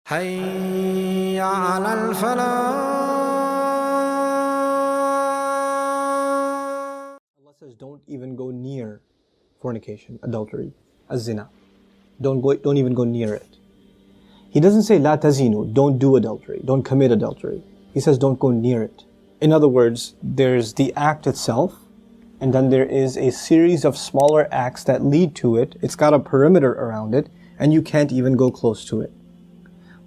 حي على الفلاح. Allah says, don't even go near fornication, adultery, az-zina. Don't even go near it. He doesn't say la tazinu, don't do adultery, don't commit adultery. He says don't go near it. In other words, there's the act itself, and then there is a series of smaller acts that lead to it. It's got a perimeter around it, and you can't even go close to it.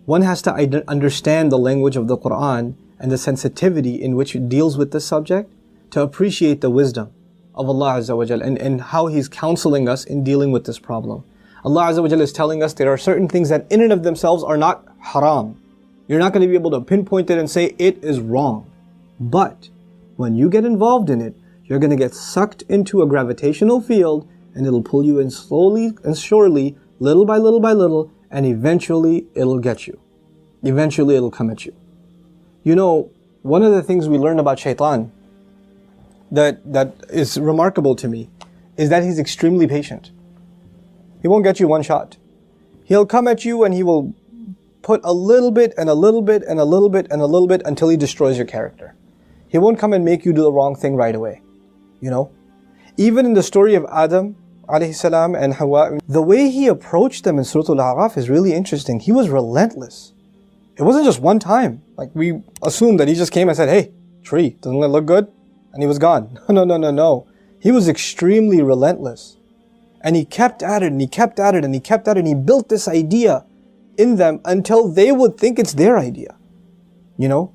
One has to understand the language of the Quran and the sensitivity in which it deals with this subject to appreciate the wisdom of Allah Azza wa Jal and how He's counseling us in dealing with this problem. Allah Azza wa Jal is telling us there are certain things that in and of themselves are not haram. You're not going to be able to pinpoint it and say it is wrong. But when you get involved in it, you're going to get sucked into a gravitational field, and it'll pull you in slowly and surely, little by little by little, and eventually it'll get you. Eventually it'll come at you. You know, one of the things we learn about shaitan that is remarkable to me is that he's extremely patient. He won't get you one shot. He'll come at you and he will put a little bit and a little bit and a little bit and a little bit until he destroys your character. He won't come and make you do the wrong thing right away. You know, even in the story of Adam alayhi salam and Hawa, the way he approached them in Surah Al-A'raf is really interesting. He was relentless. It wasn't just one time. Like we assumed that he just came and said, hey, tree, doesn't it look good? And he was gone. No. He was extremely relentless. And he kept at it and he kept at it and he kept at it and he built this idea in them until they would think it's their idea. You know?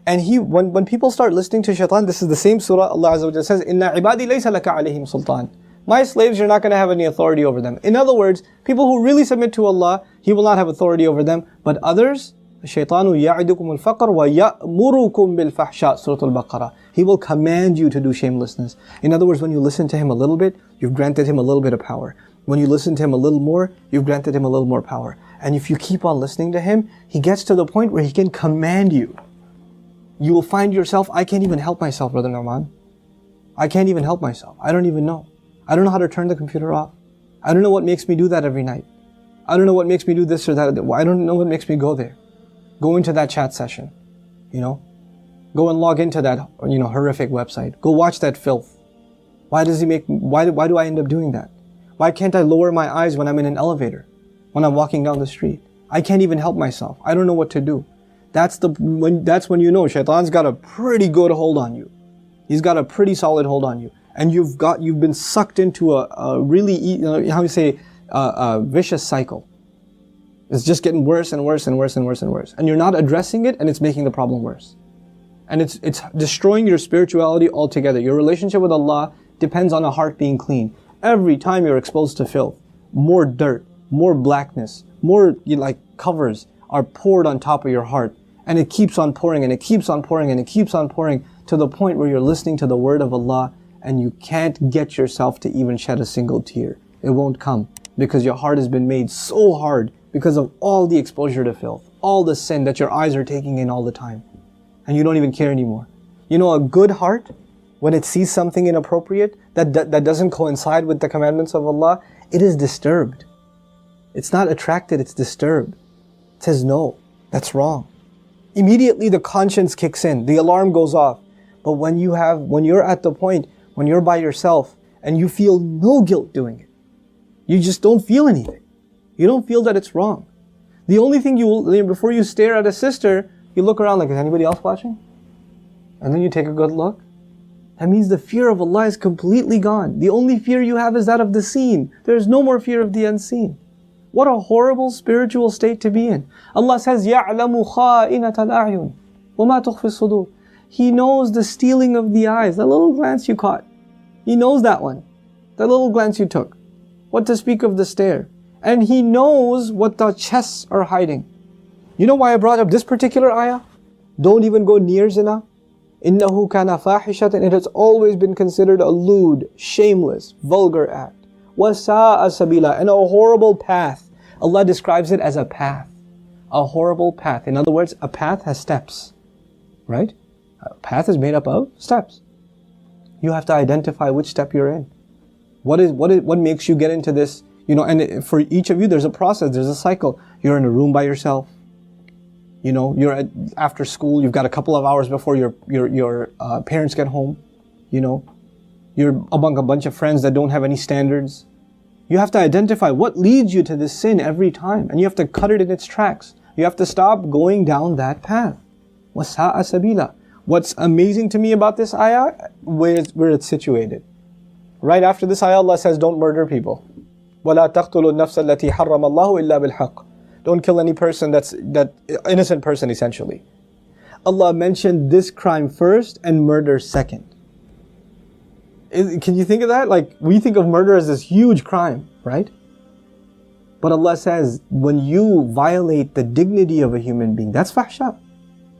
And when people start listening to shaitan, this is the same surah Allah Azza wa Jalla says, Inna ibadi laysa laka alayhim sultan. My slaves, you're not going to have any authority over them. In other words, people who really submit to Allah, He will not have authority over them. But others, الشَّيْطَانُ يَعِدُكُمُ الْفَقْرَ وَيَأْمُرُكُمْ بِالْفَحْشَاءِ Surah Al-Baqarah. He will command you to do shamelessness. In other words, when you listen to him a little bit, you've granted him a little bit of power. When you listen to him a little more, you've granted him a little more power. And if you keep on listening to him, he gets to the point where he can command you. You will find yourself, I can't even help myself, Brother Norman. I can't even help myself. I don't even know. I don't know how to turn the computer off. I don't know what makes me do that every night. I don't know what makes me do this or that. I don't know what makes me go there. Go into that chat session, you know. Go and log into that, horrific website. Go watch that filth. Why do I end up doing that? Why can't I lower my eyes when I'm in an elevator? When I'm walking down the street? I can't even help myself. I don't know what to do. That's when you know shaitan's got a pretty good hold on you. He's got a pretty solid hold on you. And you've been sucked into a really, a vicious cycle. It's just getting worse and worse and worse and worse and worse. And you're not addressing it, and it's making the problem worse. And it's destroying your spirituality altogether. Your relationship with Allah depends on a heart being clean. Every time you're exposed to filth, more dirt, more blackness, more covers are poured on top of your heart. And it keeps on pouring and it keeps on pouring and it keeps on pouring to the point where you're listening to the word of Allah and you can't get yourself to even shed a single tear. It won't come because your heart has been made so hard because of all the exposure to filth, all the sin that your eyes are taking in all the time. And you don't even care anymore. You know, a good heart, when it sees something inappropriate that doesn't coincide with the commandments of Allah, it is disturbed. It's not attracted, it's disturbed. It says, no, that's wrong. Immediately the conscience kicks in, the alarm goes off. But when you're at the point, when you're by yourself and you feel no guilt doing it, you just don't feel anything. You don't feel that it's wrong. The only thing before you stare at a sister, you look around like, is anybody else watching? And then you take a good look. That means the fear of Allah is completely gone. The only fear you have is that of the seen. There is no more fear of the unseen. What a horrible spiritual state to be in. Allah says, يَعْلَمُ خَائِنَةَ الْأَعْيُنِ وَمَا تُخْفِي الصُّدُورِ. He knows the stealing of the eyes, that little glance you caught. He knows that one. That little glance you took. What to speak of the stare. And He knows what the chests are hiding. You know why I brought up this particular ayah? Don't even go near zina. إِنَّهُ كَانَ فَاحِشَةً. It has always been considered a lewd, shameless, vulgar act. وَسَاءَ سَبِيلًا. And a horrible path. Allah describes it as a path. A horrible path. In other words, a path has steps. Right? A path is made up of steps. You have to identify which step you're in. What makes you get into this? And for each of you, there's a process, there's a cycle. You're in a room by yourself. You know, after school, you've got a couple of hours before your parents get home. You know, you're among a bunch of friends that don't have any standards. You have to identify what leads you to this sin every time, and you have to cut it in its tracks. You have to stop going down that path. وَسَاءَ سَبِيلًا. What's amazing to me about this ayah, where it's situated. Right after this ayah, Allah says, don't murder people. وَلَا تَقْتُلُوا النَّفْسَ الَّتِي حَرَّمَ اللَّهُ إِلَّا بِالْحَقِّ. Don't kill any person that innocent person, essentially. Allah mentioned this crime first and murder second. Can you think of that? Like, we think of murder as this huge crime, right? But Allah says, when you violate the dignity of a human being, that's fahsha.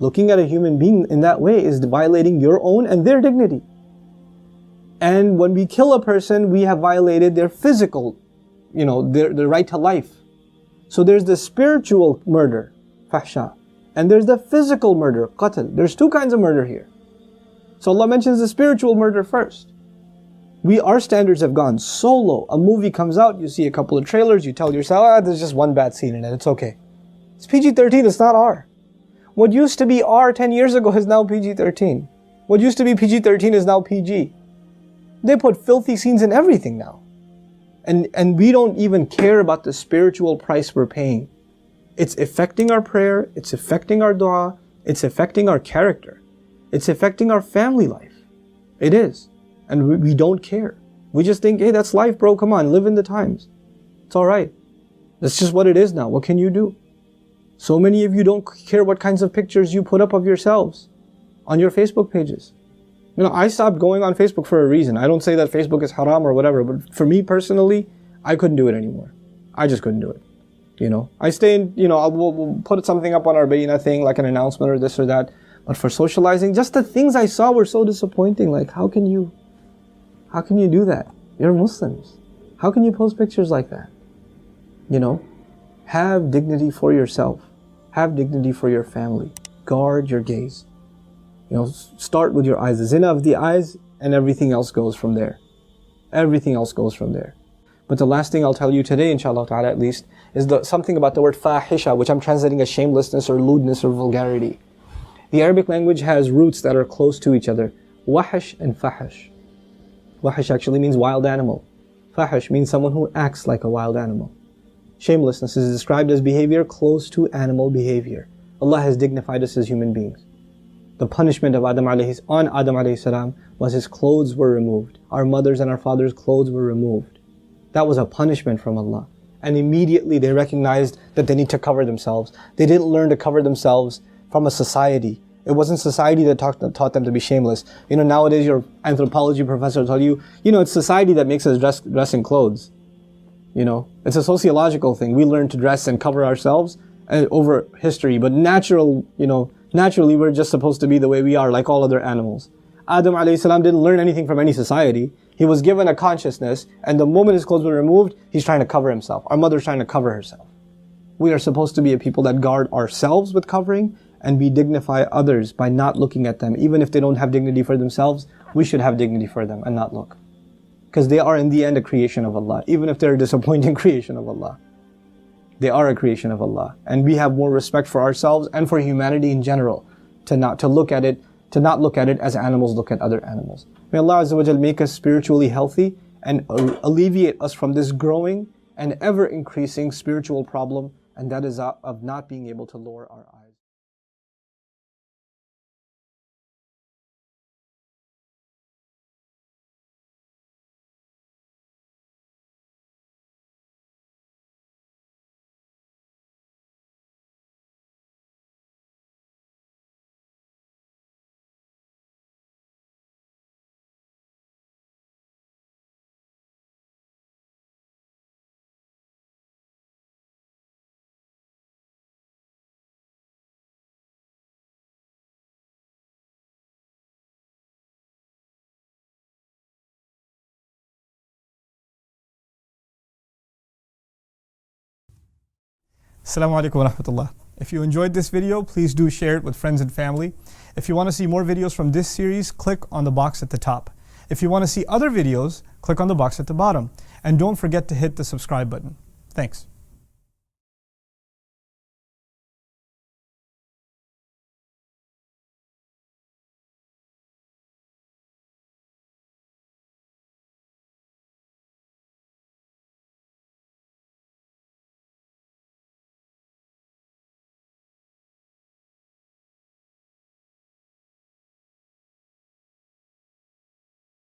Looking at a human being in that way is violating your own and their dignity. And when we kill a person, we have violated their physical, you know, their right to life. So there's the spiritual murder, fahsha. And there's the physical murder, qatl. There's two kinds of murder here. So Allah mentions the spiritual murder first. Our standards have gone so low. A movie comes out, you see a couple of trailers, you tell yourself, there's just one bad scene in it, it's okay. It's PG-13, it's not R. What used to be R 10 years ago is now PG-13. What used to be PG-13 is now PG. They put filthy scenes in everything now. And we don't even care about the spiritual price we're paying. It's affecting our prayer, it's affecting our dua, it's affecting our character. It's affecting our family life. It is. And we don't care. We just think, hey, that's life, bro, come on, live in the times. It's alright. That's just what it is now. What can you do? So many of you don't care what kinds of pictures you put up of yourselves on your Facebook pages. You know, I stopped going on Facebook for a reason. I don't say that Facebook is haram or whatever, but for me personally, I couldn't do it anymore. I just couldn't do it. You know, I stay in, you know, we'll put something up on our Bayna thing, like an announcement or this or that. But for socializing, just the things I saw were so disappointing. Like, how can you do that? You're Muslims. How can you post pictures like that? You know, have dignity for yourself. Have dignity for your family. Guard your gaze. You know, start with your eyes. The zina of the eyes, and everything else goes from there. Everything else goes from there. But the last thing I'll tell you today, inshallah ta'ala at least, is something about the word fahisha, which I'm translating as shamelessness or lewdness or vulgarity. The Arabic language has roots that are close to each other. Wahish and fahish. Wahish actually means wild animal. Fahish means someone who acts like a wild animal. Shamelessness is described as behavior close to animal behavior. Allah has dignified us as human beings. The punishment of Adam alayhi salam was his clothes were removed. Our mothers and our fathers' clothes were removed. That was a punishment from Allah. And immediately they recognized that they need to cover themselves. They didn't learn to cover themselves from a society. It wasn't society that taught them to be shameless. You know, nowadays your anthropology professor will tell you, you know, it's society that makes us dress in clothes. You know, it's a sociological thing. We learn to dress and cover ourselves over history. But naturally we're just supposed to be the way we are, like all other animals. Adam alayhi salam didn't learn anything from any society. He was given a consciousness, and the moment his clothes were removed, he's trying to cover himself. Our mother's trying to cover herself. We are supposed to be a people that guard ourselves with covering, and we dignify others by not looking at them. Even if they don't have dignity for themselves, we should have dignity for them and not look. Because they are in the end a creation of Allah. Even if they're a disappointing creation of Allah, they are a creation of Allah. And we have more respect for ourselves and for humanity in general, to not look at it as animals look at other animals. May Allah Azza wa Jal make us spiritually healthy and alleviate us from this growing and ever increasing spiritual problem, and that is of not being able to lower our eyes. Assalamu alaikum wa rahmatullah. If you enjoyed this video, please do share it with friends and family. If you want to see more videos from this series, click on the box at the top. If you want to see other videos, click on the box at the bottom. And don't forget to hit the subscribe button. Thanks.